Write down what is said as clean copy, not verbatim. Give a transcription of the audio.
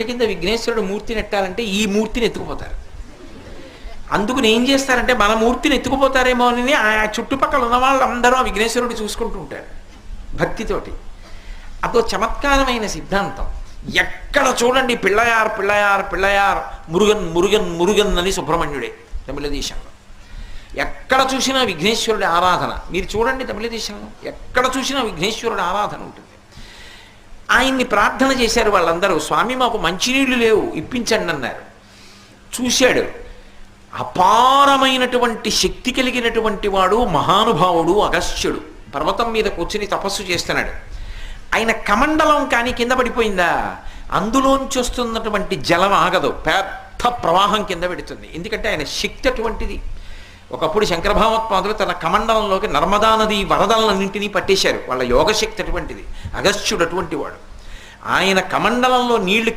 కింద విఘ్నేశ్వరుడు మూర్తిని ఎట్టాలంటే ఈ మూర్తిని ఎత్తుకుపోతారు. అందుకుని ఏం చేస్తారంటే మన మూర్తిని ఎత్తుకుపోతారేమో అని ఆ చుట్టుపక్కల ఉన్న వాళ్ళందరూ ఆ విఘ్నేశ్వరుడు చూసుకుంటూ ఉంటారు భక్తితోటి. అదో చమత్కారమైన సిద్ధాంతం. ఎక్కడ చూడండి పిళ్ళయార్ పిళ్ళయార్ పిళ్ళయార్, మురుగన్ మురుగన్ మురుగన్ అని సుబ్రహ్మణ్యుడే తమిళ దేశంలో. ఎక్కడ చూసినా విఘ్నేశ్వరుడి ఆరాధన. మీరు చూడండి తమిళ దేశంలో ఎక్కడ చూసినా విఘ్నేశ్వరుడి ఆరాధన ఉంటుంది. ఆయన్ని ప్రార్థన చేశారు వాళ్ళందరూ, స్వామి మాకు మంచినీళ్ళు లేవు ఇప్పించండి అన్నారు. చూశాడు, అపారమైనటువంటి శక్తి కలిగినటువంటి వాడు మహానుభావుడు అగస్త్యుడు పర్వతం మీద కూర్చుని తపస్సు చేస్తున్నాడు. ఆయన కమండలం కానీ కింద పడిపోయిందా, అందులోంచి వస్తున్నటువంటి జలం ఆగదు, పెద్ద ప్రవాహం కింద పెడుతుంది. ఎందుకంటే ఆయన శక్తి అటువంటిది. ఒకప్పుడు శంకర భగవత్పాదులు తన కమండలంలోకి నర్మదా నది వరదలన్నింటినీ పట్టేశారు. వాళ్ళ యోగశక్తి అటువంటిది. అగస్త్యుడు అటువంటి వాడు. ఆయన కమండలంలో నీళ్లు